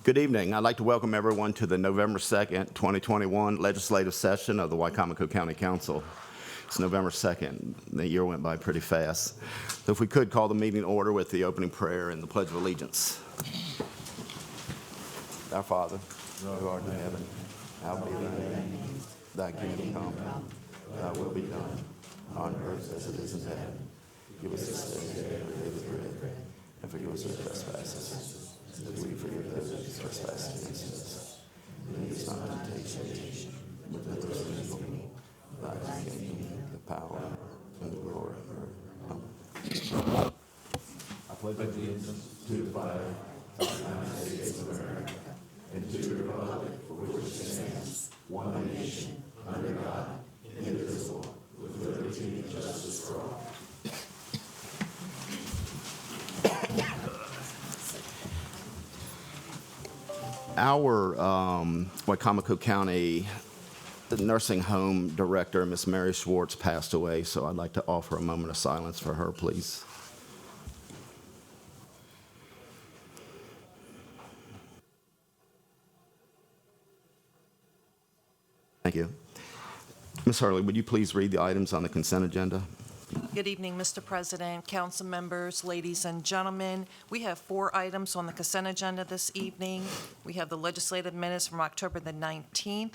Good evening. I'd like to welcome everyone to the November 2nd, 2021 legislative session of the Wicomico County Council. It's November 2nd. The year went by pretty fast. So if we could call the meeting to order with the opening prayer and the Pledge of Allegiance. Our Father, who art in heaven, hallowed be thy name. Thy kingdom come, thy will be done, on earth as it is in heaven. Give us this day our daily bread, and forgive us our trespasses, as we forgive those who trespass against us. Lead us not into temptation, but deliver us from evil. Thy is the kingdom, the power, and the glory forever. Amen. I pledge allegiance to the flag of the United States of America and to the republic for which it stands, one nation, under God, indivisible, with liberty and justice for all. Our Wicomico County nursing home director, Miss Mary Schwartz, passed away, so I'd like to offer a moment of silence for her, please. Thank you. Ms. Hurley, would you please read the items on the consent agenda? Good evening, Mr. President, council members, ladies and gentlemen. We have 4 items on the consent agenda this evening. We have the legislative minutes from October the 19th,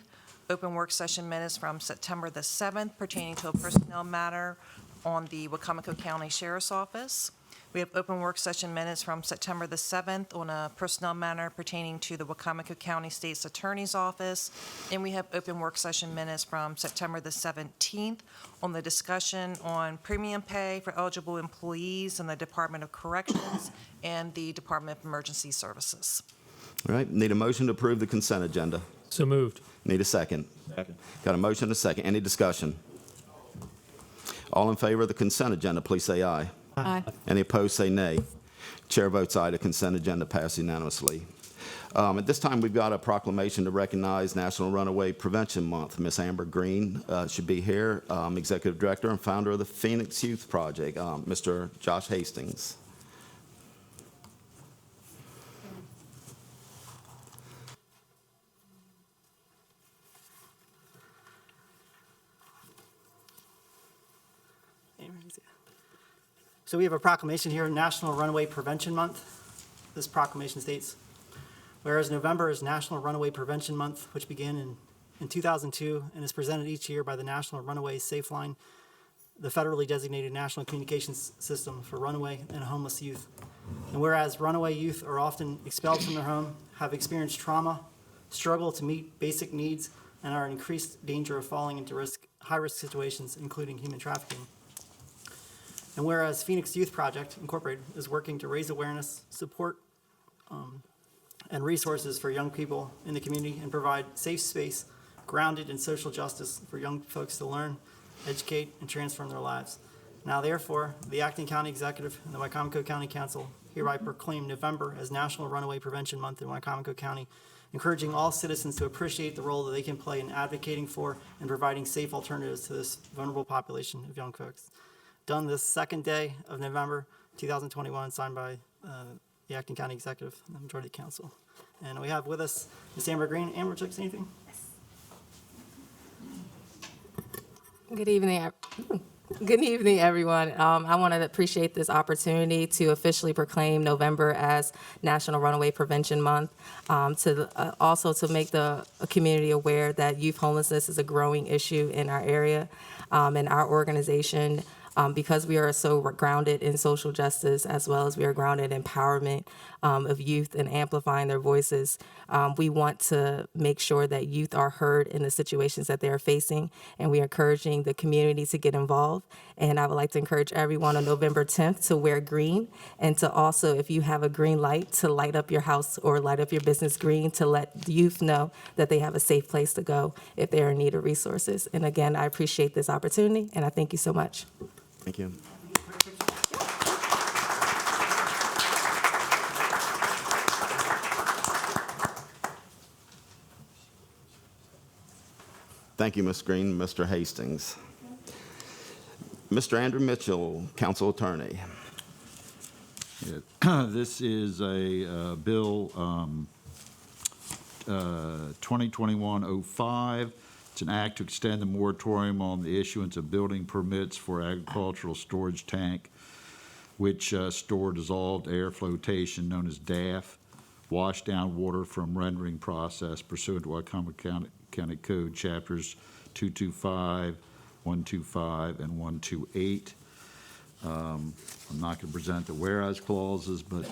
open work session minutes from September the 7th pertaining to a personnel matter on the Wicomico County Sheriff's Office. We have open work session minutes from September the 7th on a personnel matter pertaining to the Wicomico County State's Attorney's Office. And we have open work session minutes from September the 17th on the discussion on premium pay for eligible employees in the Department of Corrections and the Department of Emergency Services. All right, need a motion to approve the consent agenda. So moved. Need a second. Second. Got a motion and a second. Any discussion? All in favor of the consent agenda, please say aye. Aye. Any opposed, say nay. Chair votes aye. The consent agenda passes unanimously. At this time, we've got a proclamation to recognize National Runaway Prevention Month. Miss Amber Green should be here, Executive Director and founder of the Phoenix Youth Project. Mr. Josh Hastings. So we have a proclamation here, National Runaway Prevention Month. This proclamation states, whereas November is National Runaway Prevention Month, which began in 2002 and is presented each year by the National Runaway Safe Line, the federally designated national communications system for runaway and homeless youth. And whereas runaway youth are often expelled from their home, have experienced trauma, struggle to meet basic needs, and are in increased danger of falling into high-risk situations, including human trafficking. And whereas Phoenix Youth Project, Incorporated, is working to raise awareness, support, and resources for young people in the community and provide safe space grounded in social justice for young folks to learn, educate, and transform their lives. Now, therefore, the Acting County Executive and the Wicomico County Council hereby proclaim November as National Runaway Prevention Month in Wicomico County, encouraging all citizens to appreciate the role that they can play in advocating for and providing safe alternatives to this vulnerable population of young folks. Done this second day of November 2021, signed by the Acting County Executive and the Majority Council. And we have with us Ms. Amber Green. Amber, would you like to say anything? Good evening. Good evening, everyone. I want to appreciate this opportunity to officially proclaim November as National Runaway Prevention Month, also to make the community aware that youth homelessness is a growing issue in our area, and our organization. Because we are so grounded in social justice as well as we are grounded in empowerment of youth and amplifying their voices, we want to make sure that youth are heard in the situations that they are facing, and we are encouraging the community to get involved. And I would like to encourage everyone on November 10th to wear green, and to also, if you have a green light, to light up your house or light up your business green to let the youth know that they have a safe place to go if they are in need of resources. And again, I appreciate this opportunity, and I thank you so much. Thank you. Thank you, Ms. Green. Mr. Hastings. Mr. Andrew Mitchell, Council Attorney. Yeah. This is a bill 2021-05. It's an act to extend the moratorium on the issuance of building permits for agricultural storage tank, which store dissolved air flotation, known as DAF, wash down water from rendering process pursuant to Wicomico County Code, Chapters 225, 125, and 128. I'm not going to present the whereas clauses, but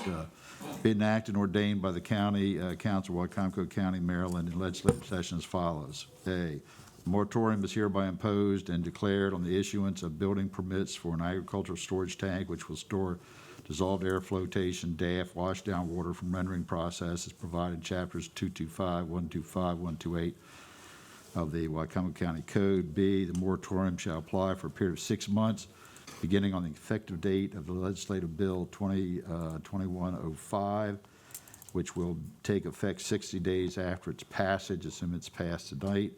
been enacted and ordained by the County Council of Wicomico County, Maryland, in legislative session as follows. A, moratorium is hereby imposed and declared on the issuance of building permits for an agricultural storage tank which will store dissolved air flotation, DAF, wash down water from rendering process as provided in Chapters 225, 125, 128 of the Wicomico County Code. B, the moratorium shall apply for a period of 6 months, beginning on the effective date of the legislative bill 2105, which will take effect 60 days after its passage, assuming it's passed tonight,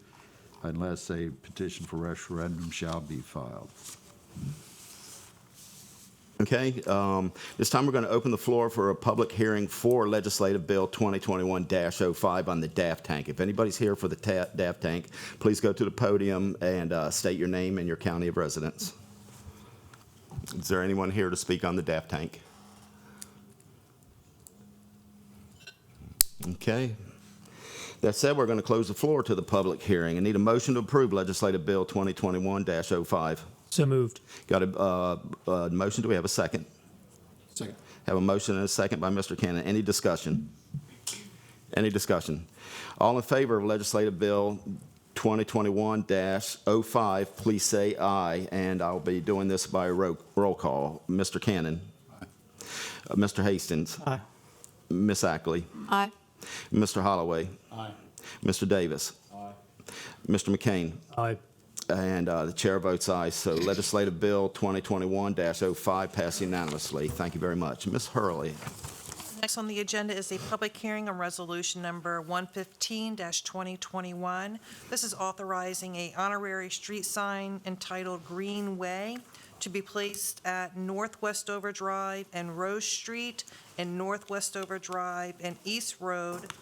unless a petition for referendum shall be filed. Okay, this time we're going to open the floor for a public hearing for Legislative Bill 2021-05 on the DAF tank. If anybody's here for the DAF tank, please go to the podium and state your name and your county of residence. Is there anyone here to speak on the DAF tank? Okay. That said, we're going to close the floor to the public hearing. I need a motion to approve Legislative Bill 2021-05. So moved. Got a motion. Do we have a second? Second. Have a motion and a second by Mr. Cannon. Any discussion? Any discussion? All in favor of Legislative Bill 2021-05, please say aye. And I'll be doing this by roll call. Mr. Cannon. Aye. Mr. Hastings. Aye. Ms. Ackley. Aye. Mr. Holloway. Aye. Mr. Davis. Aye. Mr. McCain. Aye. And the chair votes aye. So Legislative Bill 2021-05 passed unanimously. Thank you very much. Ms. Hurley. Next on the agenda is a public hearing on resolution number 115-2021. This is authorizing a honorary street sign entitled Greenway to be placed at Northwest Overdrive and Rose Street and Northwest Overdrive and East Road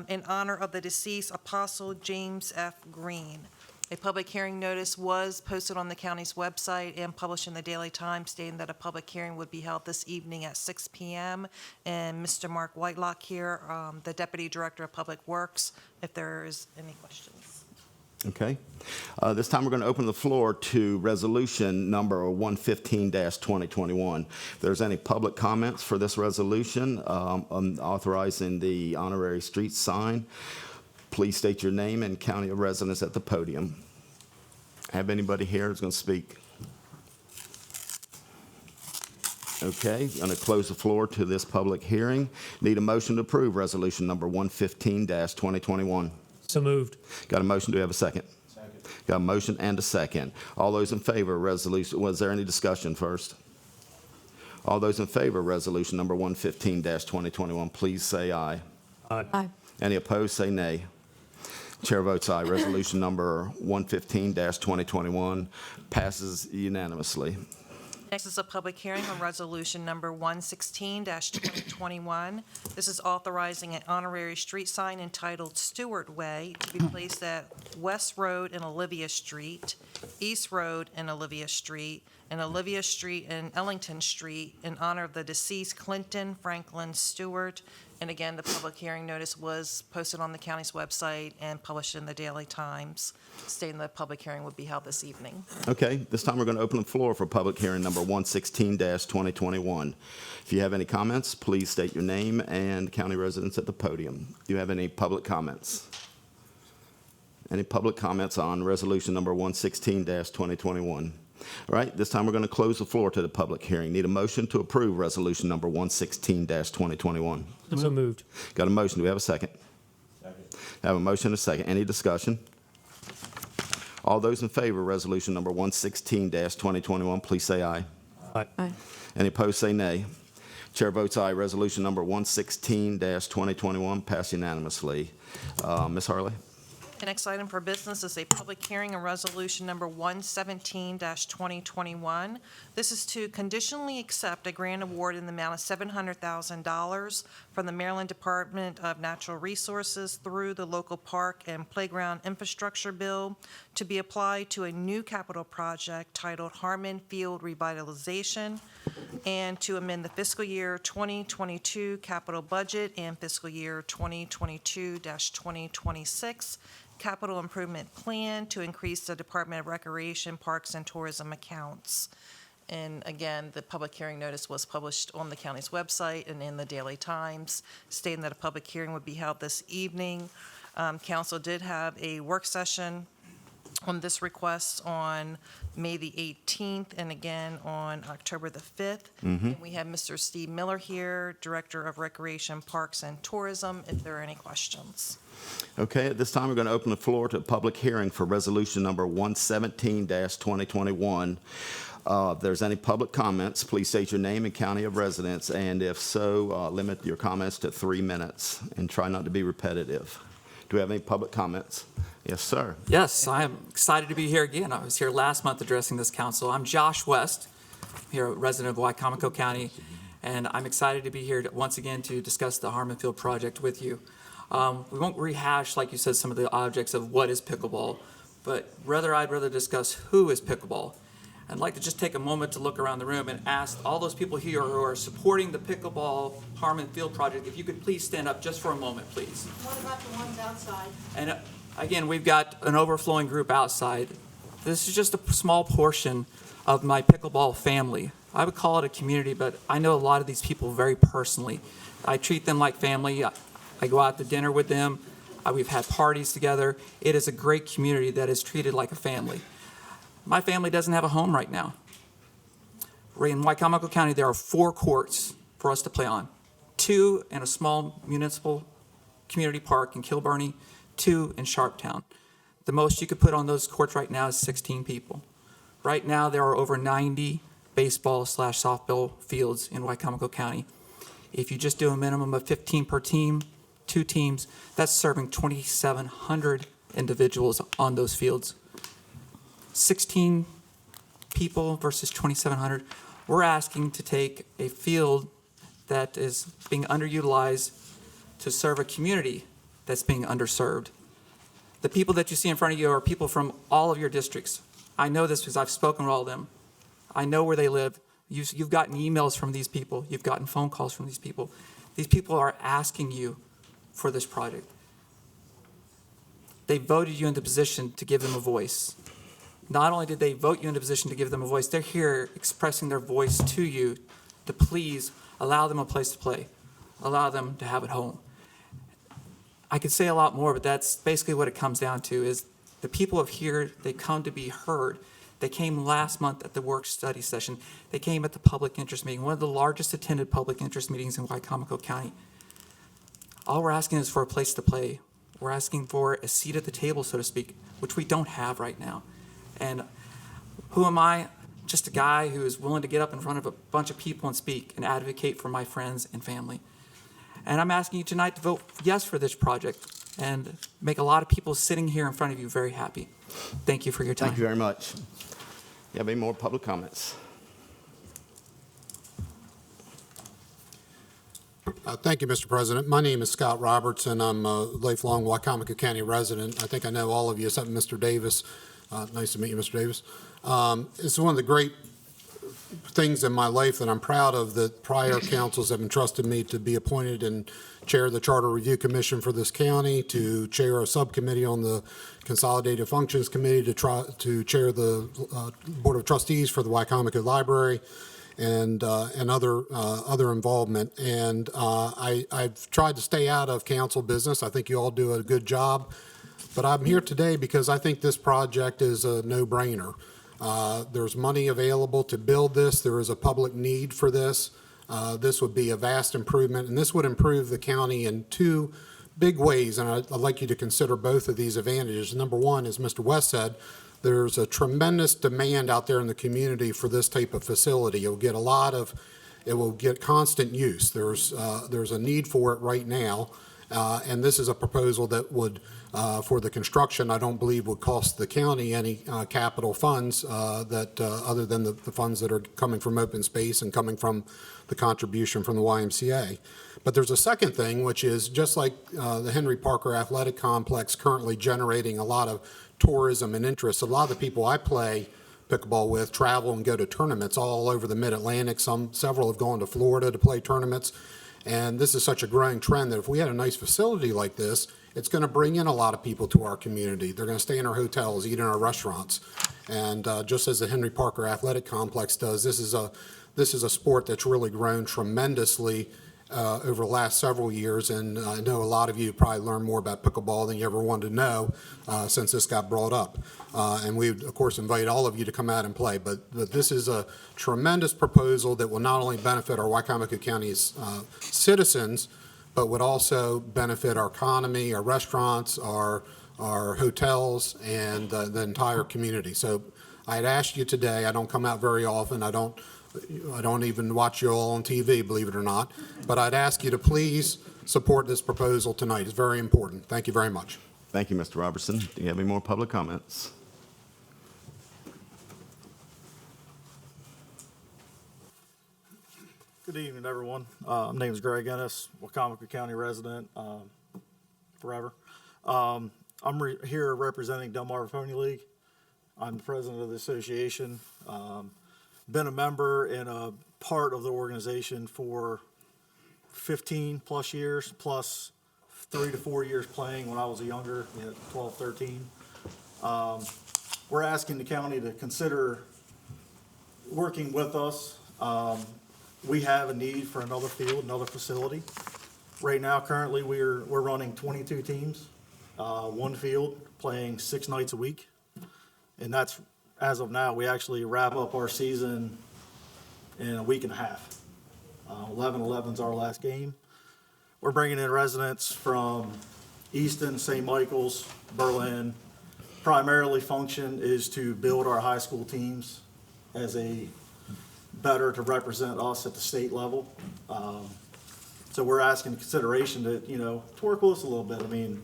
in honor of the deceased Apostle James F. Green. A public hearing notice was posted on the county's website and published in the Daily Times stating that a public hearing would be held this evening at 6 p.m. And Mr. Mark Whitelock here, the Deputy Director of Public Works, if there is any questions. Okay. This time we're going to open the floor to resolution number 115-2021. If there's any public comments for this resolution on authorizing the honorary street sign, please state your name and county of residence at the podium. Have anybody here who's going to speak? Okay, going to close the floor to this public hearing. Need a motion to approve resolution number 115-2021. So moved. Got a motion? Do we have a second? Second. Got a motion and a second. All those in favor of resolution, was there any discussion first? All those in favor of resolution number 115-2021, please say aye. Aye. Aye. Any opposed, say nay. Chair votes aye. Resolution number 115-2021 passes unanimously. Next is a public hearing on resolution number 116-2021. This is authorizing an honorary street sign entitled Stewart Way to be placed at West Road and Olivia Street, East Road and Olivia Street, and Olivia Street and Ellington Street in honor of the deceased Clinton Franklin Stewart. And again, the public hearing notice was posted on the county's website and published in the Daily Times, stating the public hearing would be held this evening. Okay, this time we're going to open the floor for public hearing number 116-2021. If you have any comments, please state your name and county residence at the podium. Do you have any public comments? Any public comments on resolution number 116-2021? All right, this time we're going to close the floor to the public hearing. Need a motion to approve resolution number 116-2021. So moved. Got a motion. Do we have a second? Second. Have a motion and a second. Any discussion? All those in favor of resolution number 116-2021, please say aye. Aye. Aye. Any opposed, say nay. Chair votes aye. Resolution number 116-2021 passed unanimously. Ms. Harley? The next item for business is a public hearing on resolution number 117-2021. This is to conditionally accept a grant award in the amount of $700,000 from the Maryland Department of Natural Resources through the Local Park and Playground Infrastructure Bill to be applied to a new capital project titled Harmon Field Revitalization, and to amend the fiscal year 2022 capital budget and fiscal year 2022-2026 capital improvement plan to increase the Department of Recreation, Parks, and Tourism accounts. And again, the public hearing notice was published on the county's website and in the Daily Times, stating that a public hearing would be held this evening. Council did have a work session on this request on May the 18th and again on October the 5th. And we have Mr. Steve Miller here, Director of Recreation, Parks, and Tourism, if there are any questions. Okay, at this time, we're going to open the floor to a public hearing for resolution number 117-2021. If there's any public comments, please state your name and county of residence, and if so, limit your comments to 3 minutes and try not to be repetitive. Do we have any public comments? Yes, sir. Yes, I am excited to be here again. I was here last month addressing this council. I'm Josh West, here, a resident of Wicomico County, and I'm excited to be here once again to discuss the Harmon Field project with you. We won't rehash, like you said, some of the objects of what is pickleball, but I'd rather discuss who is pickleball. I'd like to just take a moment to look around the room and ask all those people here who are supporting the pickleball Harmon Field project, if you could please stand up just for a moment, please. What about the ones outside? And again, we've got an overflowing group outside. This is just a small portion of my pickleball family. I would call it a community, but I know a lot of these people very personally. I treat them like family. I go out to dinner with them. We've had parties together. It is a great community that is treated like a family. My family doesn't have a home right now. In Wicomico County, there are 4 courts for us to play on. 2 in a small municipal community park in Kilburn, 2 in Sharptown. The most you could put on those courts right now is 16 people. Right now, there are over 90 baseball/softball fields in Wicomico County. If you just do a minimum of 15 per team, 2 teams, that's serving 2,700 individuals on those fields. 16 people versus 2,700. We're asking to take a field that is being underutilized to serve a community that's being underserved. The people that you see in front of you are people from all of your districts. I know this because I've spoken with all of them. I know where they live. You've gotten emails from these people. You've gotten phone calls from these people. These people are asking you for this project. They voted you into position to give them a voice. Not only did they vote you into position to give them a voice, they're here expressing their voice to you to please allow them a place to play, allow them to have a home. I could say a lot more, but that's basically what it comes down to is the people of here, they come to be heard. They came last month at the work study session. They came at the public interest meeting, one of the largest attended public interest meetings in Wicomico County. All we're asking is for a place to play. We're asking for a seat at the table, so to speak, which we don't have right now. And who am I? Just a guy who is willing to get up in front of a bunch of people and speak and advocate for my friends and family. And I'm asking you tonight to vote yes for this project and make a lot of people sitting here in front of you very happy. Thank you for your time. Thank you very much. You have any more public comments? Thank you, Mr. President. My name is Scott Robertson. I'm a lifelong Wicomico County resident. I think I know all of you, except Mr. Davis. Nice to meet you, Mr. Davis. It's one of the great things in my life that I'm proud of that prior councils have entrusted me to be appointed and chair the Charter Review Commission for this county, to chair a subcommittee on the Consolidated Functions Committee, to chair the Board of Trustees for the Wicomico Library, and other involvement. And I've tried to stay out of council business. I think you all do a good job. But I'm here today because I think this project is a no-brainer. There's money available to build this. There is a public need for this. This would be a vast improvement, and this would improve the county in 2 big ways, and I'd like you to consider both of these advantages. Number one, as Mr. West said, there's a tremendous demand out there in the community for this type of facility. It will get constant use. There's a need for it right now, And this is a proposal that would, for the construction, I don't believe would cost the county any capital funds other than the funds that are coming from open space and coming from the contribution from the YMCA. But there's a second thing, which is just like the Henry Parker Athletic Complex currently generating a lot of tourism and interest. A lot of the people I play pickleball with travel and go to tournaments all over the Mid-Atlantic. Several have gone to Florida to play tournaments. And this is such a growing trend that if we had a nice facility like this, it's going to bring in a lot of people to our community. They're going to stay in our hotels, eat in our restaurants. And just as the Henry Parker Athletic Complex does, this is a sport that's really grown tremendously over the last several years, and I know a lot of you probably learned more about pickleball than you ever wanted to know since this got brought up. And we, of course, invite all of you to come out and play. But this is a tremendous proposal that will not only benefit our Wicomico County's citizens, but would also benefit our economy, our restaurants, our hotels, and the entire community. So I'd asked you today, I don't come out very often, I don't even watch you all on TV, believe it or not. But I'd ask you to please support this proposal tonight. It's very important. Thank you very much. Thank you, Mr. Robertson. Do you have any more public comments? Good evening, everyone. My name is Gregennis, Wicomico County resident forever. I'm here representing Delmarva Pony League. I'm the president of the association. Been a member and a part of the organization for 15 plus years, plus 3 to 4 years playing when I was younger, 12, 13. We're asking the county to consider working with us. We have a need for another field, another facility. Right now, currently, we're running 22 teams, one field, playing 6 nights a week. And that's, as of now, we actually wrap up our season in a week and a half. 11/11's our last game. We're bringing in residents from Easton, St. Michael's, Berlin. Primarily function is to build our high school teams as better to represent us at the state level. So we're asking consideration to work with us a little bit. I mean,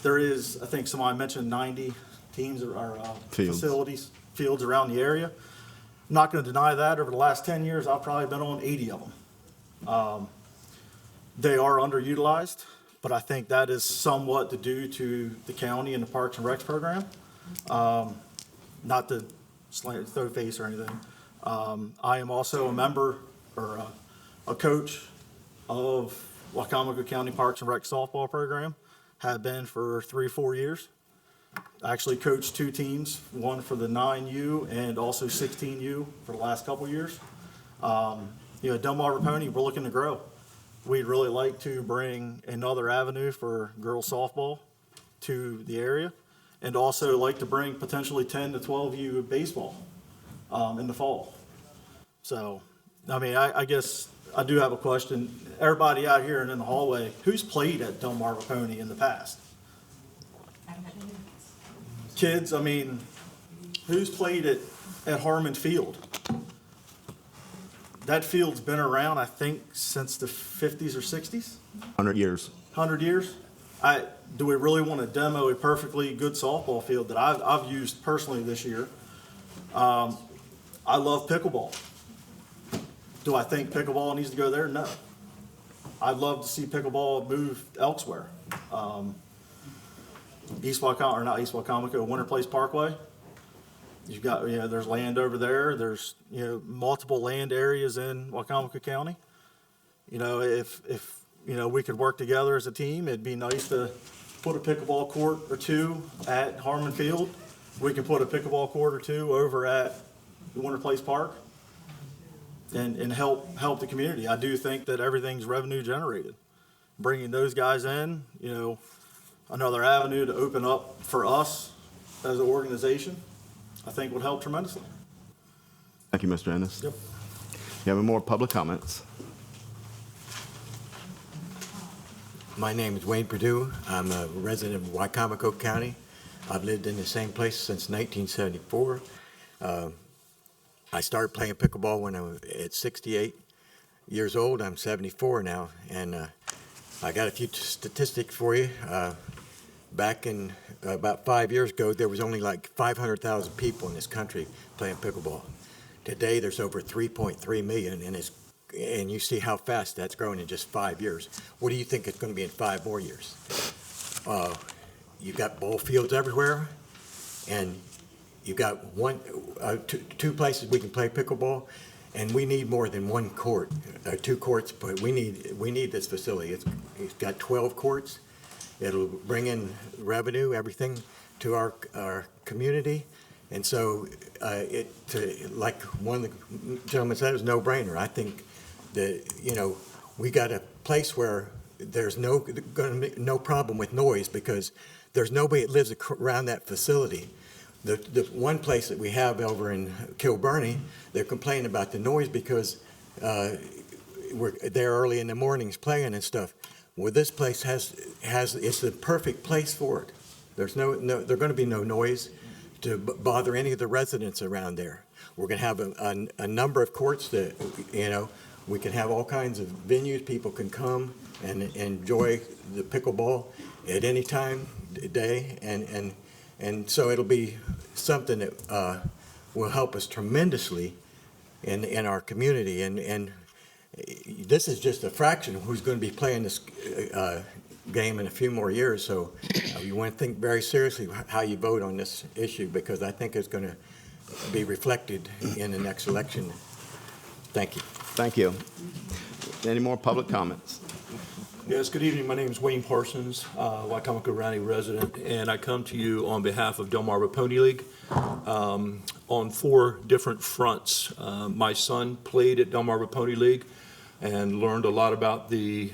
there is, I think somebody mentioned 90 teams or facilities, fields around the area. I'm not going to deny that. Over the last 10 years, I've probably been on 80 of them. They are underutilized, but I think that is somewhat due to the county and the Parks and Recs program. Not to throw face or anything. I am also a member or a coach of Wicomico County Parks and Rec softball program. Have been for 3 or 4 years. Actually coached 2 teams, one for the 9U and also 16U for the last couple years. Delmarva Pony, we're looking to grow. We'd really like to bring another avenue for girls softball to the area, and also like to bring potentially 10 to 12U baseball in the fall. So, I mean, I guess I do have a question. Everybody out here and in the hallway, who's played at Delmarva Pony in the past? Kids, I mean, who's played at Harmon Field? That field's been around, I think, since the 50s or 60s? 100 years. 100 years? Do we really want to demo a perfectly good softball field that I've used personally this year? I love pickleball. Do I think pickleball needs to go there? No. I'd love to see pickleball move elsewhere. Winter Place Parkway. You've got, there's land over there. There's, multiple land areas in Wicomico County. If we could work together as a team, it'd be nice to put a pickleball court or 2 at Harmon Field. We can put a pickleball court or 2 over at the Winter Place Park and help the community. I do think that everything's revenue generated. Bringing those guys in, another avenue to open up for us as an organization, I think would help tremendously. Thank you, Mr. Ennis. Yep. You have any more public comments? My name is Wayne Perdue. I'm a resident of Wicomico County. I've lived in the same place since 1974. I started playing pickleball when I was at 68 years old. I'm 74 now, and I got a few statistics for you. Back in about 5 years ago, there was only like 500,000 people in this country playing pickleball. Today, there's over 3.3 million, and you see how fast that's growing in just 5 years. What do you think it's going to be in 5 more years? You've got ball fields everywhere, and you've got two places we can play pickleball, and we need more than one court, 2 courts, but we need this facility. It's got 12 courts. It'll bring in revenue, everything to our community. And so like one of the gentlemen said, it was no brainer. I think that, we got a place where there's no problem with noise because there's nobody that lives around that facility. The one place that we have over in Kilburnie, they're complaining about the noise because we're there early in the mornings playing and stuff. Well, this place it's the perfect place for it. There's there's going to be no noise to bother any of the residents around there. We're going to have a number of courts that, we can have all kinds of venues. People can come and enjoy the pickleball at any time of day, and so it'll be something that will help us tremendously in our community. And this is just a fraction of who's going to be playing this game in a few more years. So you want to think very seriously how you vote on this issue, because I think it's going to be reflected in the next election. Thank you. Thank you. Any more public comments? Yes, good evening. My name is Wayne Parsons, Wicomico County resident, and I come to you on behalf of Delmarva Pony League on 4 different fronts. My son played at Delmarva Pony League and learned a lot about the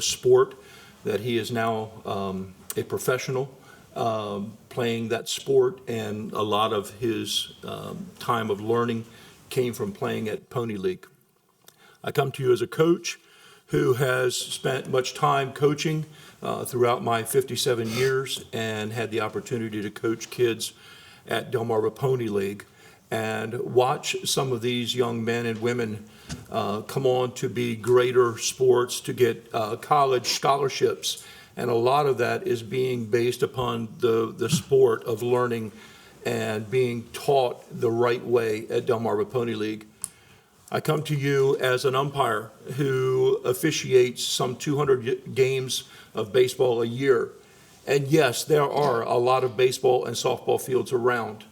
sport, that he is now a professional playing that sport, and a lot of his time of learning came from playing at Pony League. I come to you as a coach who has spent much time coaching throughout my 57 years and had the opportunity to coach kids at Delmarva Pony League and watch some of these young men and women come on to be greater sports, to get college scholarships. And a lot of that is being based upon the sport of learning and being taught the right way at Delmarva Pony League. I come to you as an umpire who officiates some 200 games of baseball a year. And yes, there are a lot of baseball and softball fields around,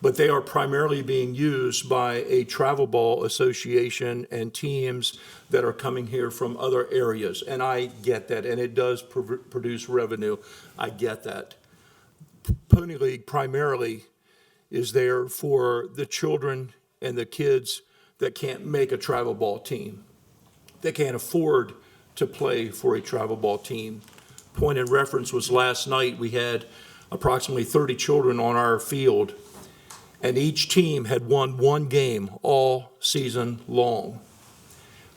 but they are primarily being used by a travel ball association and teams that are coming here from other areas. And I get that, and it does produce revenue. I get that. Pony League primarily is there for the children and the kids that can't make a travel ball team. They can't afford to play for a travel ball team. Point in reference was last night we had approximately 30 children on our field, and each team had won 1 game all season long.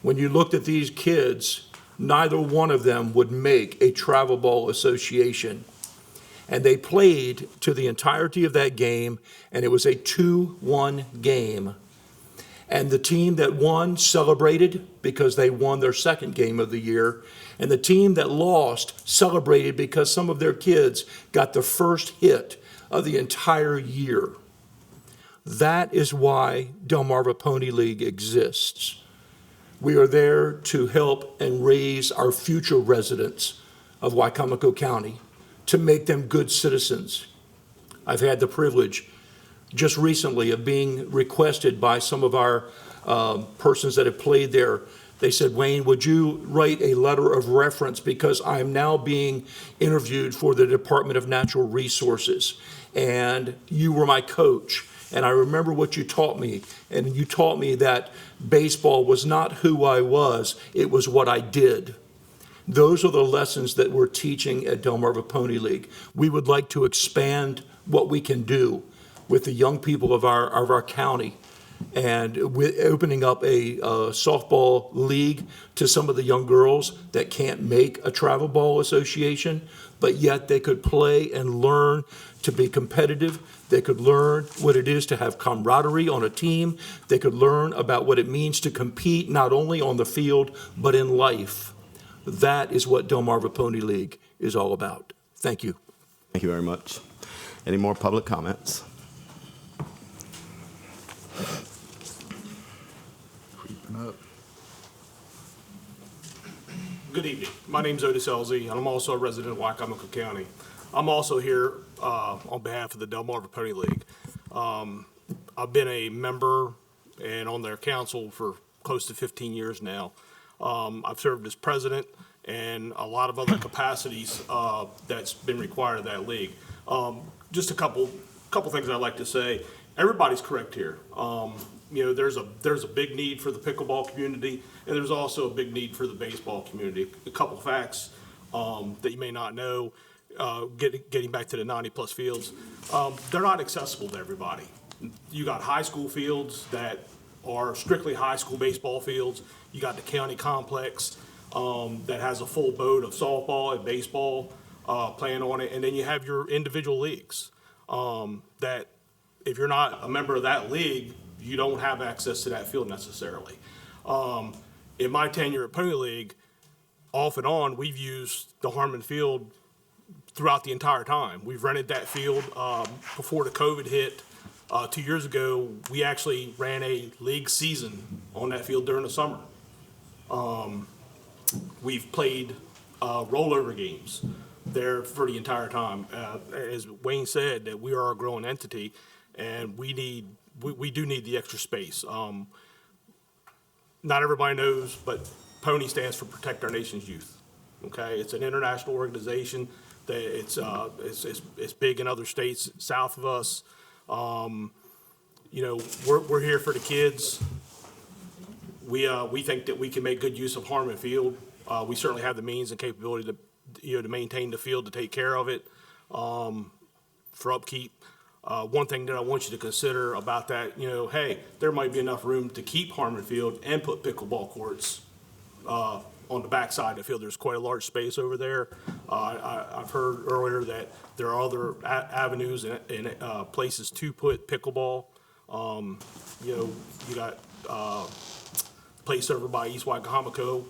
When you looked at these kids, neither one of them would make a travel ball association. And they played to the entirety of that game, and it was a 2-1 game. And the team that won celebrated because they won their 2nd game of the year. And the team that lost celebrated because some of their kids got the first hit of the entire year. That is why Delmarva Pony League exists. We are there to help and raise our future residents of Wicomico County, to make them good citizens. I've had the privilege just recently of being requested by some of our persons that have played there. They said, Wayne, would you write a letter of reference, because I'm now being interviewed for the Department of Natural Resources, and you were my coach, and I remember what you taught me, and you taught me that baseball was not who I was, it was what I did. Those are the lessons that we're teaching at Delmarva Pony League. We would like to expand what we can do with the young people of our county, and with opening up a softball league to some of the young girls that can't make a travel ball association, but yet they could play and learn to be competitive. They could learn what it is to have camaraderie on a team. They could learn about what it means to compete not only on the field, but in life. That is what Delmarva Pony League is all about. Thank you. Thank you very much. Any more public comments? Creeping up. Good evening. My name's Odyssey, and I'm also a resident of Wicomico County. I'm also here on behalf of the Delmarva Pony League. I've been a member and on their council for close to 15 years now. I've served as president and a lot of other capacities that's been required of that league. Just a couple things I'd like to say. Everybody's correct here. There's a big need for the pickleball community, and there's also a big need for the baseball community. A couple facts that you may not know, getting back to the 90-plus fields, they're not accessible to everybody. You got high school fields that are strictly high school baseball fields. You got the county complex that has a full boat of softball and baseball playing on it, and then you have your individual leagues that if you're not a member of that league, you don't have access to that field necessarily. In my tenure at Pony League, off and on, we've used the Harmon Field throughout the entire time. We've rented that field before the COVID hit. 2 years ago, we actually ran a league season on that field during the summer. We've played rollover games there for the entire time. As Wayne said, that we are a growing entity, and we do need the extra space. Not everybody knows, but PONY stands for Protect Our Nation's Youth. Okay, it's an international organization that it's big in other states south of us. We're here for the kids. We think that we can make good use of Harmon Field. We certainly have the means and capability to maintain the field, to take care of it for upkeep. One thing that I want you to consider about that, hey, there might be enough room to keep Harmon Field and put pickleball courts on the backside of the field. There's quite a large space over there. I've heard earlier that there are other avenues and places to put pickleball. You got a place over by East Wicomico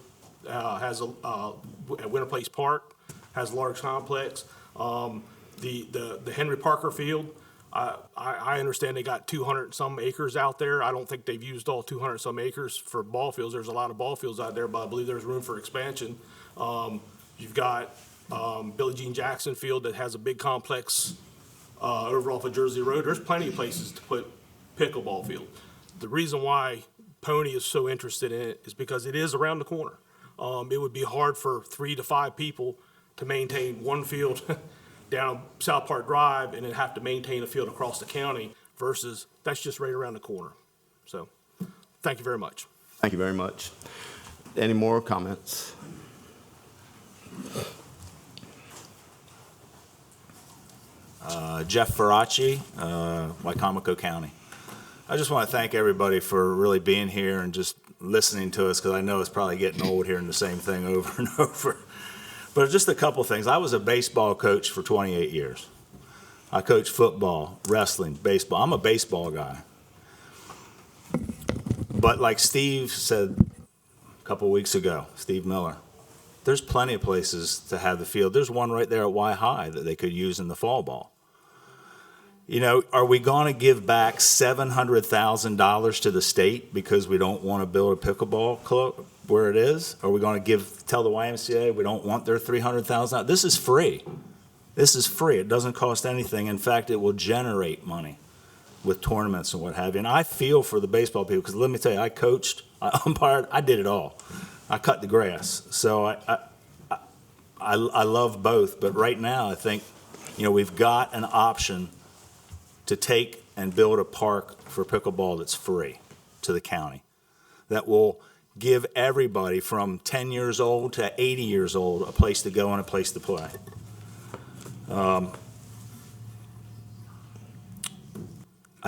has at Winter Place Park has a large complex. The Henry Parker Field, I understand they got 200 and some acres out there. I don't think they've used all 200 some acres for ball fields. There's a lot of ball fields out there, but I believe there's room for expansion. You've got Billie Jean Jackson Field that has a big complex over off of Jersey Road. There's plenty of places to put pickleball field. The reason why Pony is so interested in it is because it is around the corner. It would be hard for 3 to 5 people to maintain one field down South Park Drive and then have to maintain a field across the county versus that's just right around the corner. So, thank you very much. Thank you very much. Any more comments? Jeff Ferracci, Wicomico County. I just want to thank everybody for really being here and just listening to us, because I know it's probably getting old hearing the same thing over and over. But just a couple things. I was a baseball coach for 28 years. I coached football, wrestling, baseball. I'm a baseball guy. But like Steve said a couple weeks ago, Steve Miller, there's plenty of places to have the field. There's one right there at Y High that they could use in the fall ball. Are we going to give back $700,000 to the state because we don't want to build a pickleball club where it is? Are we going to tell the YMCA we don't want their $300,000? This is free. This is free. It doesn't cost anything. In fact, it will generate money with tournaments and what have you. And I feel for the baseball people, because let me tell you, I coached, I umpired, I did it all. I cut the grass. So I love both. But right now, I think, we've got an option to take and build a park for pickleball that's free to the county, that will give everybody from 10 years old to 80 years old a place to go and a place to play. I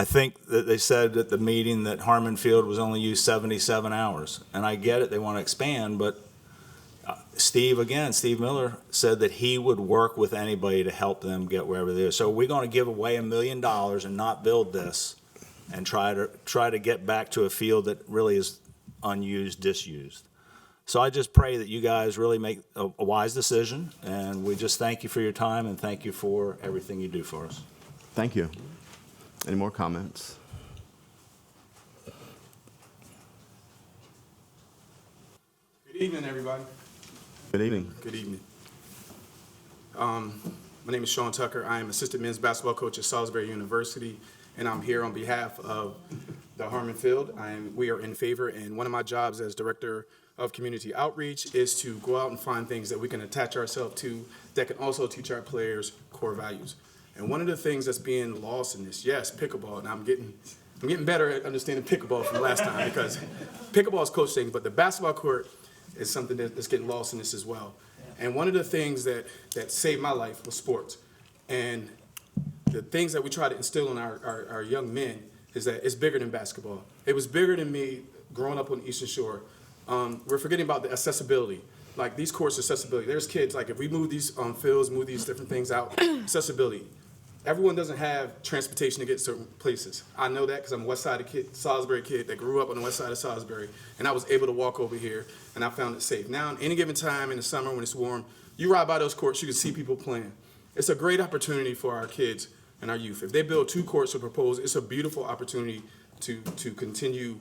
think that they said at the meeting that Harmon Field was only used 77 hours. And I get it, they want to expand, but Steve Miller said that he would work with anybody to help them get wherever they are. So we're going to give away $1 million and not build this and try to get back to a field that really is unused, disused. So I just pray that you guys really make a wise decision, and we just thank you for your time and thank you for everything you do for us. Thank you. Any more comments? Good evening, everybody. Good evening. Good evening. My name is Sean Tucker. I am assistant men's basketball coach at Salisbury University, and I'm here on behalf of the Harmon Field. We are in favor, and one of my jobs as director of community outreach is to go out and find things that we can attach ourselves to that can also teach our players core values. And one of the things that's being lost in this, yes, pickleball, and I'm getting better at understanding pickleball from last time, because pickleball is coach things, but the basketball court is something that's getting lost in this as well. And one of the things that saved my life was sports. And the things that we try to instill in our young men is that it's bigger than basketball. It was bigger than me growing up on the Eastern Shore. We're forgetting about the accessibility. Like these courts, accessibility. There's kids, like if we move these fields, move these different things out, accessibility. Everyone doesn't have transportation to get certain places. I know that because I'm a West Side kid, Salisbury kid that grew up on the West Side of Salisbury, and I was able to walk over here, and I found it safe. Now, any given time in the summer when it's warm, you ride by those courts, you can see people playing. It's a great opportunity for our kids and our youth. If they build 2 courts to propose, it's a beautiful opportunity to continue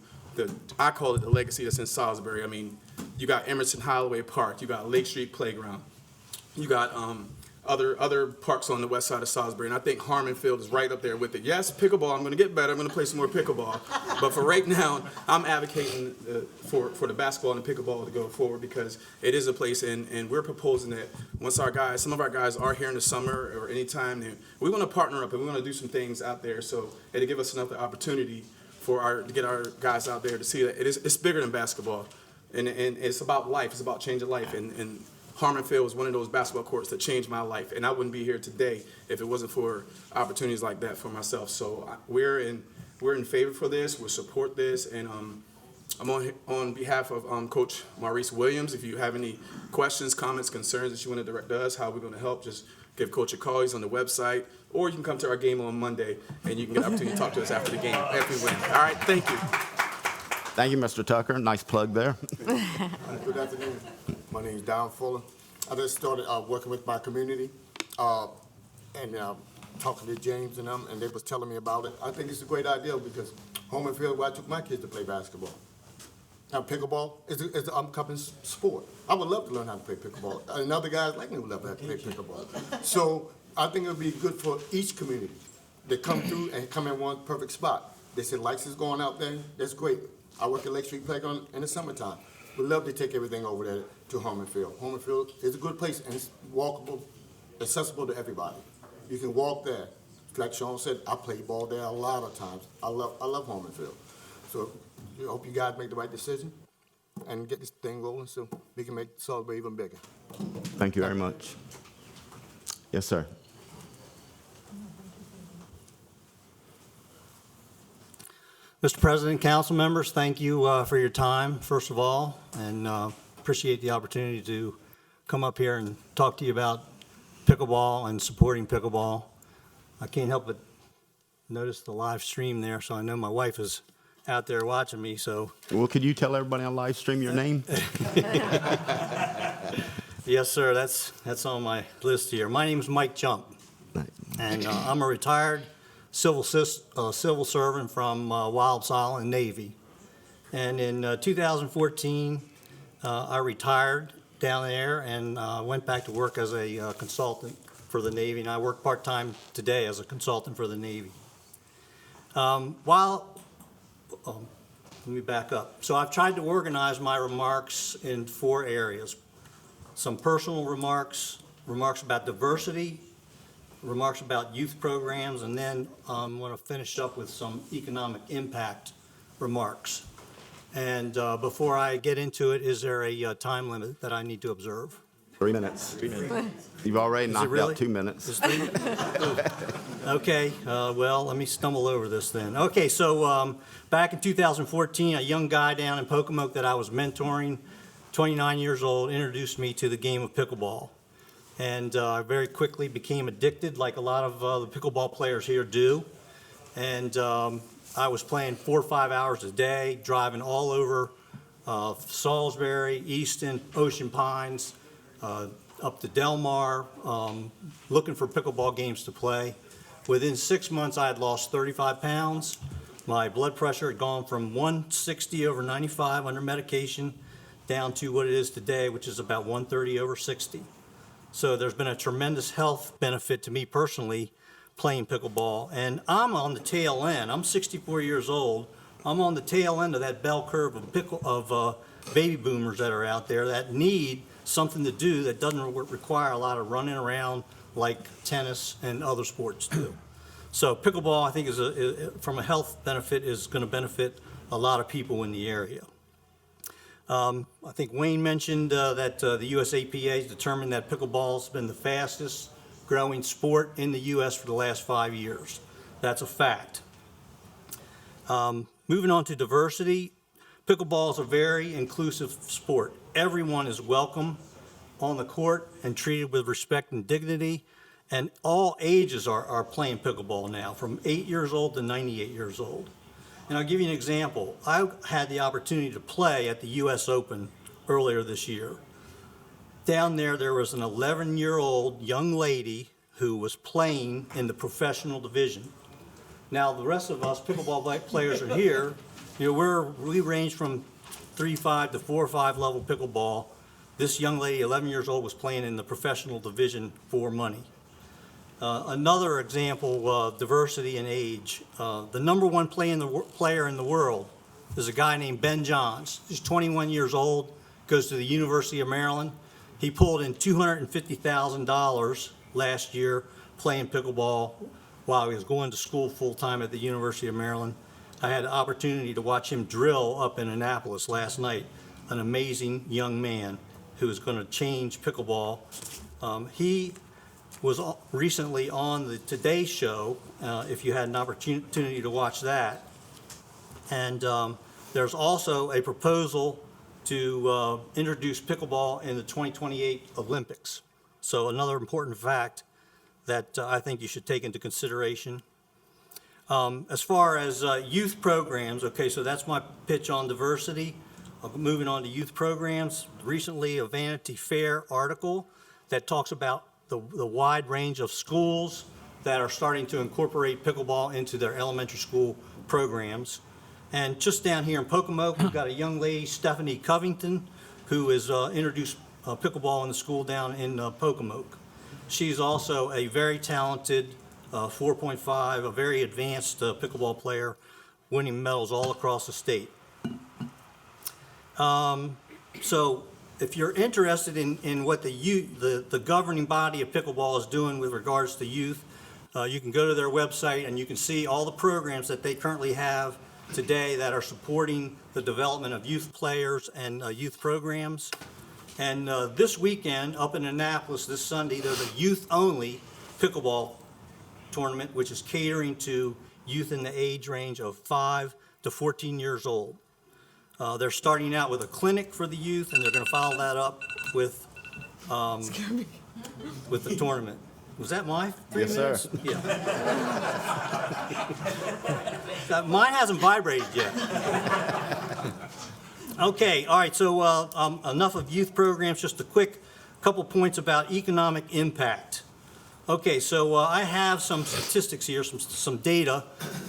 I call it the legacy that's in Salisbury. I mean, you got Emerson Holloway Park, you got Lake Street Playground, you got other parks on the west side of Salisbury, and I think Harmon Field is right up there with it. Yes, pickleball, I'm going to get better, I'm going to play some more pickleball, but for right now, I'm advocating for the basketball and the pickleball to go forward because it is a place, and we're proposing that once some of our guys are here in the summer or anytime, we want to partner up and we want to do some things out there so it'll give us another opportunity to get our guys out there to see that it's bigger than basketball, and it's about life, it's about changing life, and Harmon Field was one of those basketball courts that changed my life, and I wouldn't be here today if it wasn't for opportunities like that for myself. So we're in favor for this. We support this, and I'm on behalf of Coach Maurice Williams. If you have any questions, comments, concerns that you want to direct us, how we're going to help, just give Coach a call. He's on the website, or you can come to our game on Monday, and you can get an opportunity to talk to us after the game, after we win. All right, thank you. Thank you, Mr. Tucker. Nice plug there. Good afternoon. My name is Don Fuller. I just started working with my community and talking to James and them, and they was telling me about it. I think it's a great idea because Harmon Field, where I took my kids to play basketball. Now, pickleball is an upcoming sport. I would love to learn how to play pickleball. And other guys like me would love to play pickleball. So I think it would be good for each community to come through and come in one perfect spot. They said lights is going out there. That's great. I work at Lake Street Playground in the summertime. We'd love to take everything over there to Harmon Field. Harmon Field is a good place, and it's walkable, accessible to everybody. You can walk there. Like Sean said, I play ball there a lot of times. I love Harmon Field. So I hope you guys make the right decision and get this thing rolling so we can make Salisbury even bigger. Thank you very much. Yes, sir. Mr. President, council members, thank you for your time, first of all, and appreciate the opportunity to come up here and talk to you about pickleball and supporting pickleball. I can't help but notice the live stream there, so I know my wife is out there watching me, so. Well, could you tell everybody on live stream your name? Yes, sir, that's on my list here. My name is Mike Jump, and I'm a retired civil servant from Wild Silent Navy. And in 2014, I retired down there and went back to work as a consultant for the Navy, and I work part-time today as a consultant for the Navy. Let me back up. So I've tried to organize my remarks in 4 areas. Some personal remarks, remarks about diversity, remarks about youth programs, and then I'm going to finish up with some economic impact remarks. And before I get into it, is there a time limit that I need to observe? 3 minutes. You've already knocked out 2 minutes. Is 3 minutes? Okay, well, let me stumble over this then. Okay, so back in 2014, a young guy down in Wicomico that I was mentoring, 29 years old, introduced me to the game of pickleball. And I very quickly became addicted, like a lot of the pickleball players here do. And I was playing 4 or 5 hours a day, driving all over Salisbury, Easton, Ocean Pines, up to Del Mar, looking for pickleball games to play. Within 6 months, I had lost 35 pounds. My blood pressure had gone from 160 over 95 under medication down to what it is today, which is about 130 over 60. So there's been a tremendous health benefit to me personally playing pickleball. And I'm on the tail end. I'm 64 years old. I'm on the tail end of that bell curve of baby boomers that are out there that need something to do that doesn't require a lot of running around like tennis and other sports do. So pickleball, I think, from a health benefit, is going to benefit a lot of people in the area. I think Wayne mentioned that the USAPA has determined that pickleball has been the fastest growing sport in the U.S. for the last 5 years. That's a fact. Moving on to diversity, pickleball is a very inclusive sport. Everyone is welcome on the court and treated with respect and dignity, and all ages are playing pickleball now, from 8 years old to 98 years old. And I'll give you an example. I had the opportunity to play at the U.S. Open earlier this year. Down there was an 11-year-old young lady who was playing in the professional division. Now, the rest of us pickleball players are here. You know, we range from 3-5 to 4-5 level pickleball. This young lady, 11 years old, was playing in the professional division for money. Another example of diversity in age. The number one player in the world is a guy named Ben Johns. He's 21 years old, goes to the University of Maryland. He pulled in $250,000 last year playing pickleball while he was going to school full-time at the University of Maryland. I had the opportunity to watch him drill up in Annapolis last night, an amazing young man who is going to change pickleball. He was recently on the Today Show, if you had an opportunity to watch that. And there's also a proposal to introduce pickleball in the 2028 Olympics. So another important fact that I think you should take into consideration. As far as youth programs, okay, so that's my pitch on diversity. Moving on to youth programs, recently a Vanity Fair article that talks about the wide range of schools that are starting to incorporate pickleball into their elementary school programs. And just down here in Wicomico, we've got a young lady, Stephanie Covington, who has introduced pickleball in the school down in Wicomico. She's also a very talented 4.5, a very advanced pickleball player, winning medals all across the state. So if you're interested in what the governing body of pickleball is doing with regards to youth, you can go to their website and you can see all the programs that they currently have today that are supporting the development of youth players and youth programs. And this weekend up in Annapolis this Sunday, there's a youth-only pickleball tournament which is catering to youth in the age range of 5 to 14 years old. They're starting out with a clinic for the youth, and they're going to follow that up with the tournament. Was that mine? Yes, sir. Yeah. Mine hasn't vibrated yet. Okay, all right, so enough of youth programs, just a quick couple points about economic impact. Okay, so I have some statistics here, some data.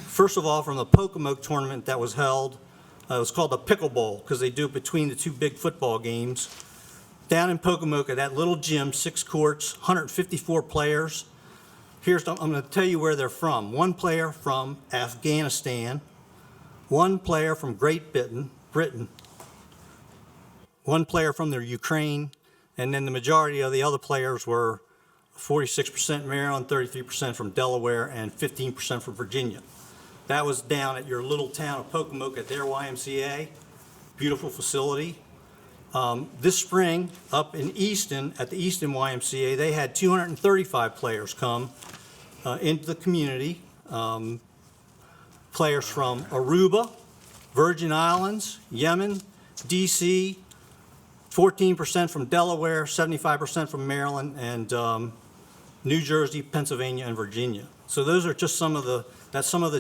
First of all, from the Wicomico tournament that was held. It was called the Pickleball because they do it between the two big football games. Down in Wicomico, that little gym, 6 courts, 154 players. I'm going to tell you where they're from. One player from Afghanistan, one player from Great Britain, one player from the Ukraine, and then the majority of the other players were 46% Maryland, 33% from Delaware, and 15% from Virginia. That was down at your little town of Wicomico at their YMCA. Beautiful facility. This spring, up in Easton, at the Easton YMCA, they had 235 players come into the community. Players from Aruba, Virgin Islands, Yemen, DC, 14% from Delaware, 75% from Maryland, and New Jersey, Pennsylvania, and Virginia. So those are just some of the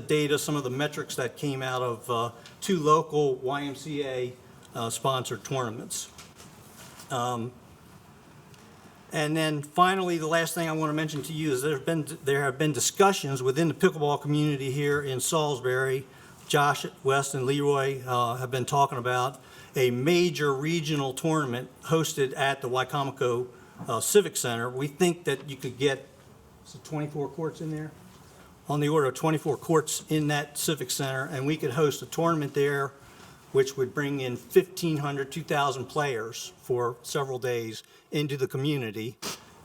data, some of the metrics that came out of 2 local YMCA sponsored tournaments. And then finally, the last thing I want to mention to you is there have been discussions within the pickleball community here in Salisbury. Josh, West, and Leroy have been talking about a major regional tournament hosted at the Wicomico Civic Center. We think that you could get 24 courts in there, on the order of 24 courts in that Civic Center, and we could host a tournament there which would bring in 1,500, 2,000 players for several days into the community.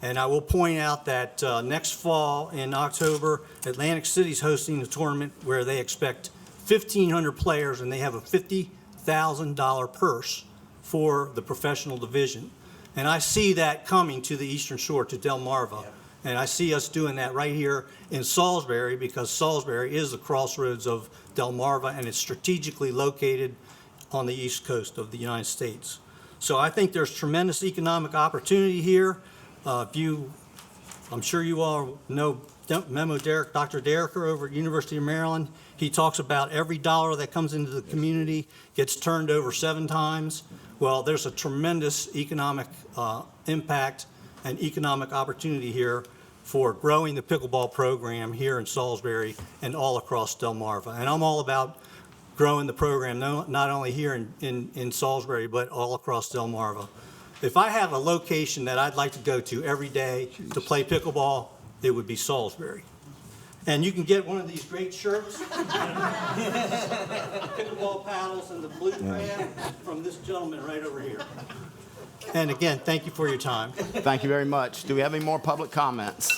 And I will point out that next fall in October, Atlantic City's hosting a tournament where they expect 1,500 players, and they have a $50,000 purse for the professional division. And I see that coming to the Eastern Shore, to Delmarva. And I see us doing that right here in Salisbury, because Salisbury is the crossroads of Delmarva, and it's strategically located on the east coast of the United States. So I think there's tremendous economic opportunity here. I'm sure you all know Dr. Derricker over at University of Maryland. He talks about every dollar that comes into the community gets turned over 7 times. Well, there's a tremendous economic impact and economic opportunity here for growing the pickleball program here in Salisbury and all across Delmarva. And I'm all about growing the program, not only here in Salisbury, but all across Delmarva. If I have a location that I'd like to go to every day to play pickleball, it would be Salisbury. And you can get one of these great shirts, pickleball paddles, and the blue crab from this gentleman right over here. And again, thank you for your time. Thank you very much. Do we have any more public comments?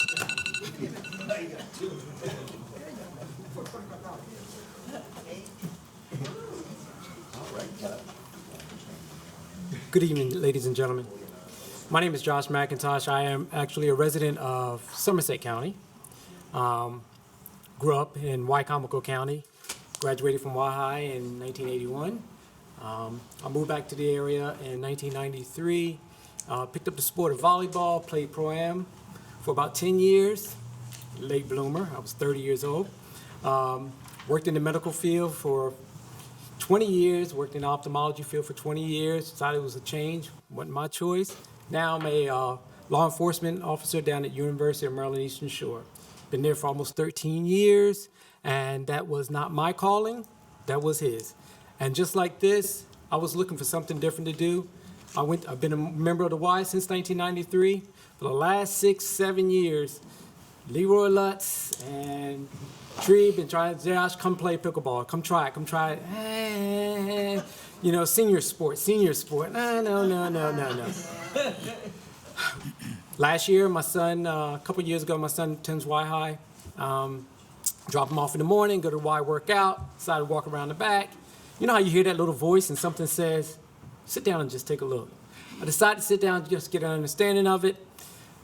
Good evening, ladies and gentlemen. My name is Josh McIntosh. I am actually a resident of Somerset County. Grew up in Wicomico County. Graduated from Y-High in 1981. I moved back to the area in 1993. Picked up the sport of volleyball, played Pro-Am for about 10 years. Late bloomer, I was 30 years old. Worked in the medical field for 20 years, worked in the ophthalmology field for 20 years, decided it was a change, wasn't my choice. Now I'm a law enforcement officer down at University of Maryland Eastern Shore. Been there for almost 13 years, and that was not my calling, that was his. And just like this, I was looking for something different to do. I've been a member of the Y since 1993. For the last 6-7 years, Leroy Lutz and Tree been trying, Josh, come play pickleball, come try it. You know, senior sport. No. Last year, my son, a couple years ago, my son attends Y-High. Drop him off in the morning, go to Y workout, decided to walk around the back. You know how you hear that little voice and something says, sit down and just take a look. I decided to sit down and just get an understanding of it.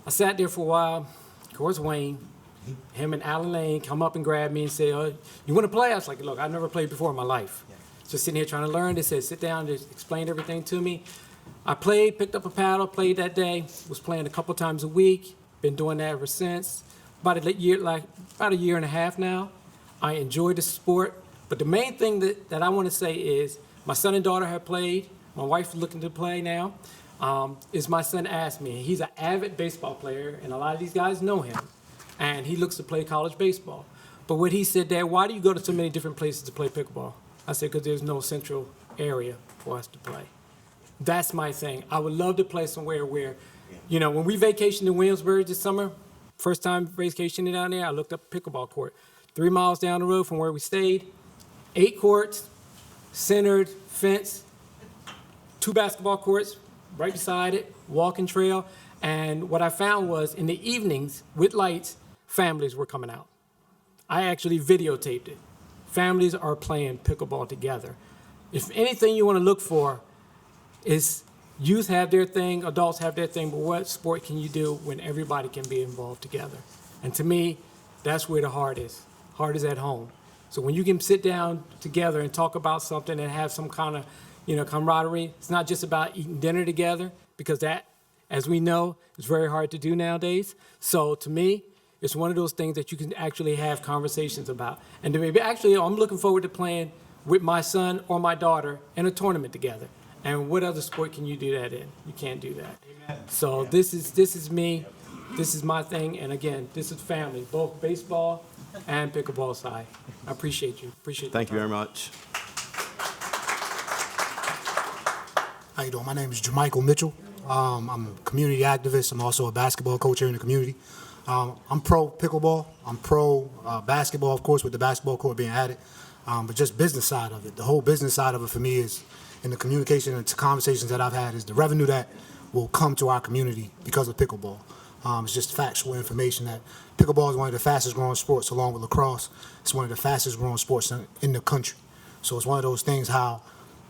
I sat there for a while. Of course, Wayne, him and Alan Lane come up and grab me and say, oh, you want to play? I was like, look, I've never played before in my life. Just sitting here trying to learn. They said, sit down, just explained everything to me. I played, picked up a paddle, played that day, was playing a couple times a week, been doing that ever since. About a year and a half now. I enjoy the sport, but the main thing that I want to say is my son and daughter have played, my wife is looking to play now, is my son asked me. He's an avid baseball player, and a lot of these guys know him, and he looks to play college baseball. But what he said, Dad, why do you go to so many different places to play pickleball? I said, because there's no central area for us to play. That's my thing. I would love to play somewhere where, you know, when we vacationed in Williamsburg this summer, first time vacationing down there, I looked up a pickleball court. 3 miles down the road from where we stayed, 8 courts, centered, fence, 2 basketball courts right beside it, walking trail. And what I found was in the evenings with lights, families were coming out. I actually videotaped it. Families are playing pickleball together. If anything you want to look for is youth have their thing, adults have their thing, but what sport can you do when everybody can be involved together? And to me, that's where the heart is. Heart is at home. So when you can sit down together and talk about something and have some kind of, you know, camaraderie, it's not just about eating dinner together, because that, as we know, is very hard to do nowadays. So to me, it's one of those things that you can actually have conversations about. And to maybe actually, I'm looking forward to playing with my son or my daughter in a tournament together. And what other sport can you do that in? You can't do that. So this is me. This is my thing. And again, this is family, both baseball and pickleball side. I appreciate you. Appreciate Thank you very much. How you doing? My name is Jermichael Mitchell. I'm a community activist. I'm also a basketball coach here in the community. I'm pro pickleball. I'm pro basketball, of course, with the basketball court being added. But just business side of it. The whole business side of it for me is, in the communication and conversations that I've had, is the revenue that will come to our community because of pickleball. It's just factual information that pickleball is one of the fastest growing sports along with lacrosse. It's one of the fastest growing sports in the country. So it's one of those things how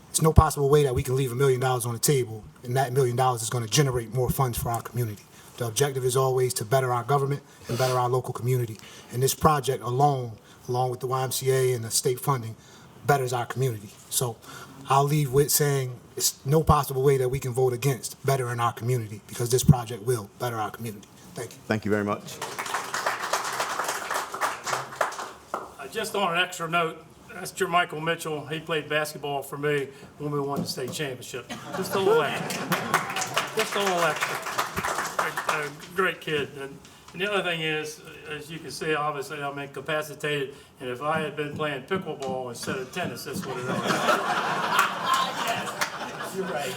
there's no possible way that we can leave $1 million on the table and that $1 million is going to generate more funds for our community. The objective is always to better our government and better our local community. And this project alone, along with the YMCA and the state funding, betters our community. So I'll leave with saying it's no possible way that we can vote against bettering our community because this project will better our community. Thank you. Thank you very much. Just on an extra note, that's Jermichael Mitchell. He played basketball for me when we won the state championship. Just a little extra. Just a little extra. A great kid. And the other thing is, as you can see, obviously I'm incapacitated, and if I had been playing pickleball instead of tennis, that's what it is. You're right.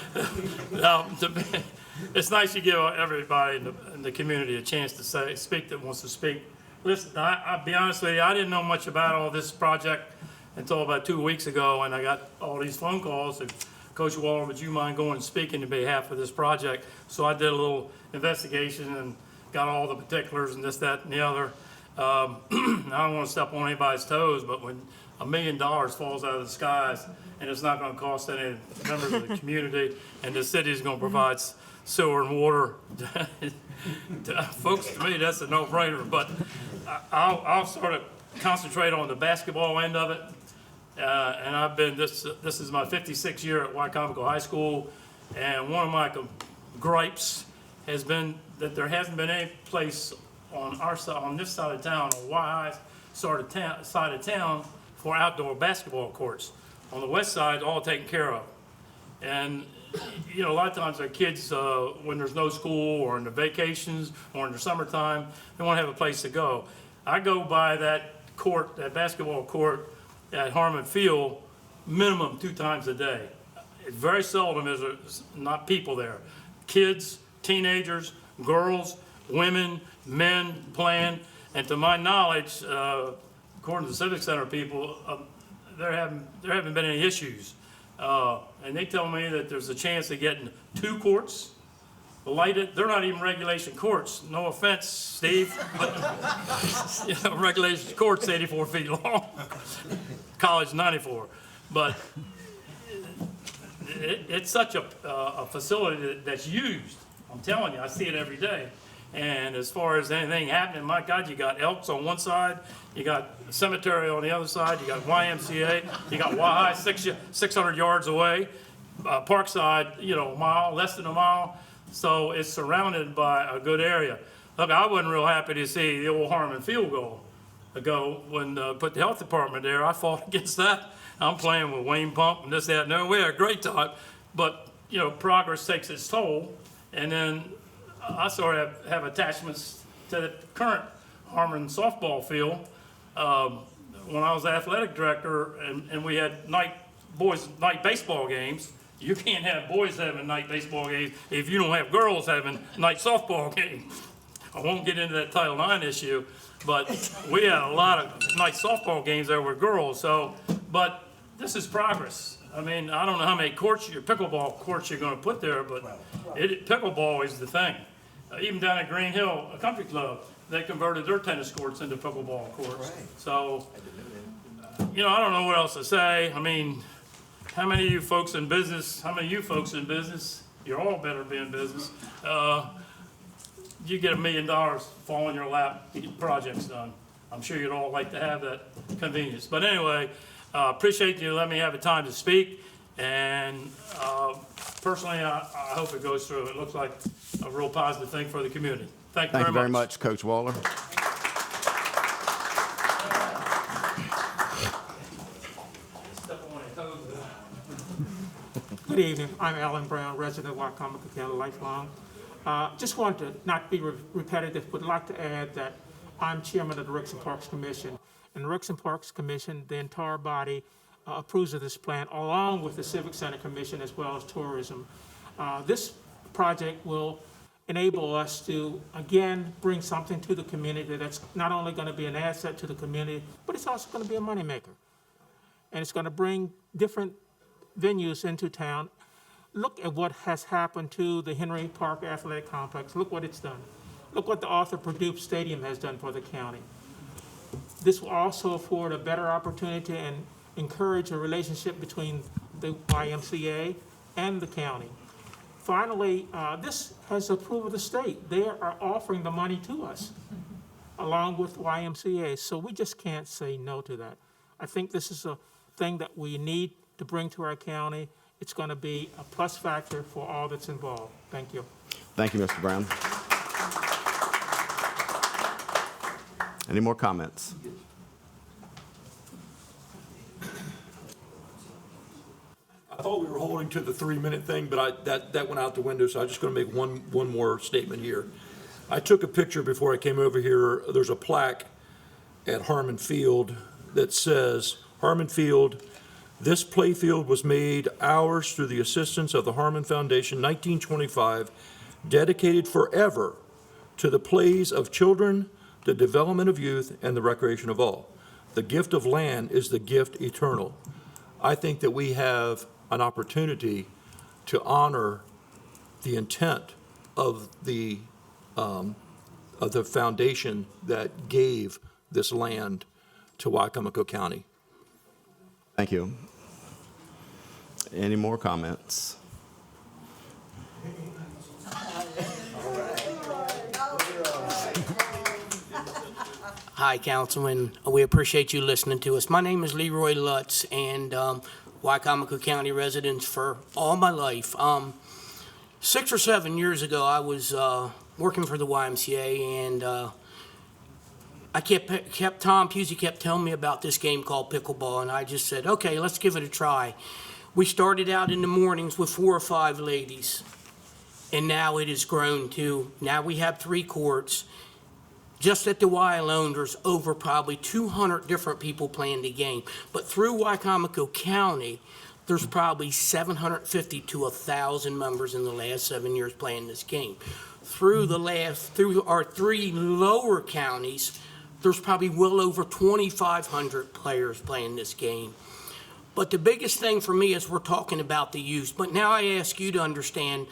It's nice you give everybody in the community a chance to speak that wants to speak. Listen, I'll be honest with you, I didn't know much about all this project until about 2 weeks ago, and I got all these phone calls. And Coach Waller, would you mind going and speaking on behalf of this project? So I did a little investigation and got all the particulars and this, that, and the other. I don't want to step on anybody's toes, but when $1 million falls out of the skies and it's not going to cost any members of the community, and the city is going to provide sewer and water, folks, to me, that's a no-brainer. But I'll sort of concentrate on the basketball end of it. And I've been, this is my 56th year at Wicomico High School, and one of my gripes has been that there hasn't been any place on our side, on this side of town, on Wai's side of town, for outdoor basketball courts. On the west side, all taken care of. And you know, a lot of times our kids, when there's no school or in the vacations or in the summertime, they want to have a place to go. I go by that court, that basketball court at Harmon Field, minimum 2 times a day. Very seldom is there not people there. Kids, teenagers, girls, women, men playing. And to my knowledge, according to the Civic Center people, there haven't been any issues. And they tell me that there's a chance of getting 2 courts lighted. They're not even regulation courts. No offense, Steve, but you know, regulation court's 84 feet long. College 94. But it's such a facility that's used. I'm telling you, I see it every day. And as far as anything happening, my God, you got Elks on one side, you got cemetery on the other side, you got YMCA, you got Wahai 600 yards away, Parkside, you know, a mile, less than a mile. So it's surrounded by a good area. Look, I wasn't real happy to see the old Harmon field goal ago when put the health department there. I fought against that. I'm playing with Wayne Pump and this, that, and that. We had a great time, but you know, progress takes its toll. And then I sort of have attachments to the current Harmon softball field. When I was athletic director and we had boys' night baseball games, you can't have boys having night baseball games if you don't have girls having night softball games. I won't get into that Title IX issue, but we had a lot of night softball games there with girls. So, but this is progress. I mean, I don't know how many pickleball courts you're going to put there, but pickleball is the thing. Even down at Green Hill Country Club, they converted their tennis courts into pickleball courts. Right. So, you know, I don't know what else to say. I mean, how many of you folks in business, you're all better be in business, you get $1 million fall in your lap to get projects done. I'm sure you'd all like to have that convenience. But anyway, appreciate you letting me have the time to speak. And personally, I hope it goes through. It looks like a real positive thing for the community. Thank you very much, Coach Waller. Good evening. I'm Alan Brown, resident of Wicomico County, lifelong. Just wanted to not be repetitive, but like to add that I'm chairman of the Ricks and Parks Commission. And the Ricks and Parks Commission, the entire body, approves of this plan, along with the Civic Center Commission as well as tourism. This project will enable us to, again, bring something to the community that's not only going to be an asset to the community, but it's also going to be a moneymaker. And it's going to bring different venues into town. Look at what has happened to the Henry Park Athletic Complex. Look what it's done. Look what the Arthur Perdue Stadium has done for the county. This will also afford a better opportunity and encourage a relationship between the YMCA and the county. Finally, this has approval of the state. They are offering the money to us, along with YMCA, so we just can't say no to that. I think this is a thing that we need to bring to our county. It's going to be a plus factor for all that's involved. Thank you. Thank you, Mr. Brown. Any more comments? I thought we were holding to the 3-minute thing, but that went out the window, so I'm just going to make one more statement here. I took a picture before I came over here. There's a plaque at Harmon Field that says, Harmon Field, this playfield was made ours through the assistance of the Harmon Foundation, 1925, dedicated forever to the plays of children, the development of youth, and the recreation of all. The gift of land is the gift eternal. I think that we have an opportunity to honor the intent of the foundation that gave this land to Wicomico County. Thank you. Any more comments? Hi, Councilman. We appreciate you listening to us. My name is Leroy Lutz, and Wicomico County resident for all my life. 6 or 7 years ago, I was working for the YMCA, and Tom Pusey kept telling me about this game called pickleball, and I just said, okay, let's give it a try. We started out in the mornings with 4 or 5 ladies, and now it has grown to, now we have 3 courts. Just at the Y alone, there's over probably 200 different people playing the game. But through Wicomico County, there's probably 750 to 1,000 members in the last 7 years playing this game. Through our 3 lower counties, there's probably well over 2,500 players playing this game. But the biggest thing for me is we're talking about the youth. But now I ask you to understand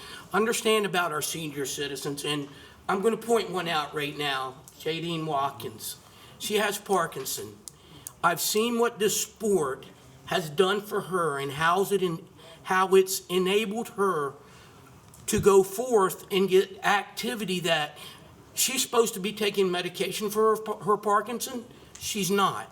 about our senior citizens. And I'm going to point one out right now, Jadine Watkins. She has Parkinson. I've seen what this sport has done for her and how it's enabled her to go forth and get activity that she's supposed to be taking medication for her Parkinson. She's not.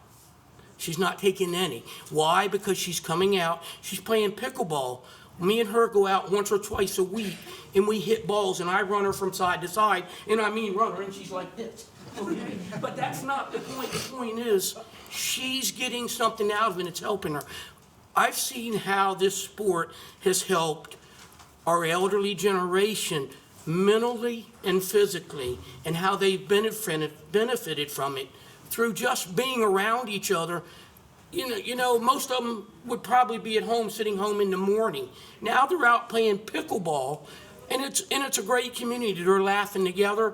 She's not taking any. Why? Because she's coming out. She's playing pickleball. Me and her go out once or twice a week, and we hit balls, and I run her from side to side, and I mean run her, and she's like this. Okay? But that's not the point. The point is she's getting something out of it, and it's helping her. I've seen how this sport has helped our elderly generation mentally and physically, and how they've benefited from it through just being around each other. You know, most of them would probably be at home, sitting home in the morning. Now they're out playing pickleball, and it's a great community. They're laughing together,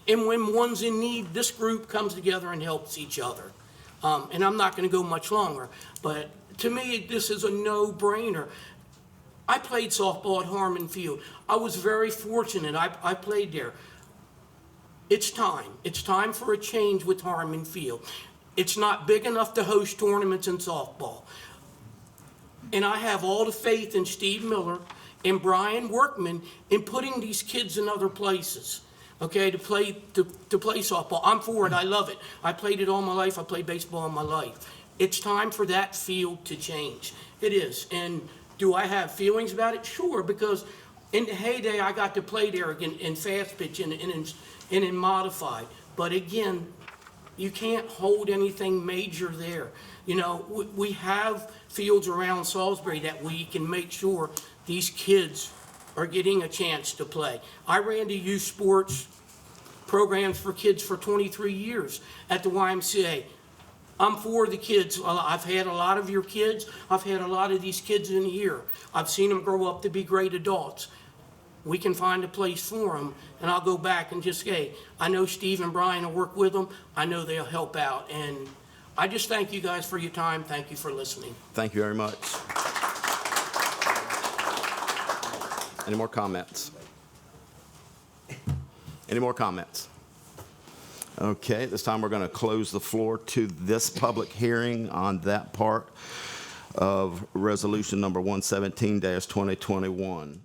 and when one's in need, this group comes together and helps each other. And I'm not going to go much longer, but to me, this is a no-brainer. I played softball at Harmon Field. I was very fortunate. I played there. It's time. It's time for a change with Harmon Field. It's not big enough to host tournaments in softball. And I have all the faith in Steve Miller and Brian Workman in putting these kids in other places, okay, to play softball. I'm for it. I love it. I played it all my life. I played baseball all my life. It's time for that field to change. It is. And do I have feelings about it? Sure, because in the heyday, I got to play there again in fast pitch and in modified. But again, you can't hold anything major there. You know, we have fields around Salisbury that we can make sure these kids are getting a chance to play. I ran the youth sports programs for kids for 23 years at the YMCA. I'm for the kids. I've had a lot of your kids. I've had a lot of these kids in here. I've seen them grow up to be great adults. We can find a place for them, and I'll go back and just say, I know Steve and Brian will work with them. I know they'll help out, and I just thank you guys for your time. Thank you for listening. Thank you very much. Any more comments? Any more comments? Okay, at this time we're going to close the floor to this public hearing on that part of resolution number 117-2021.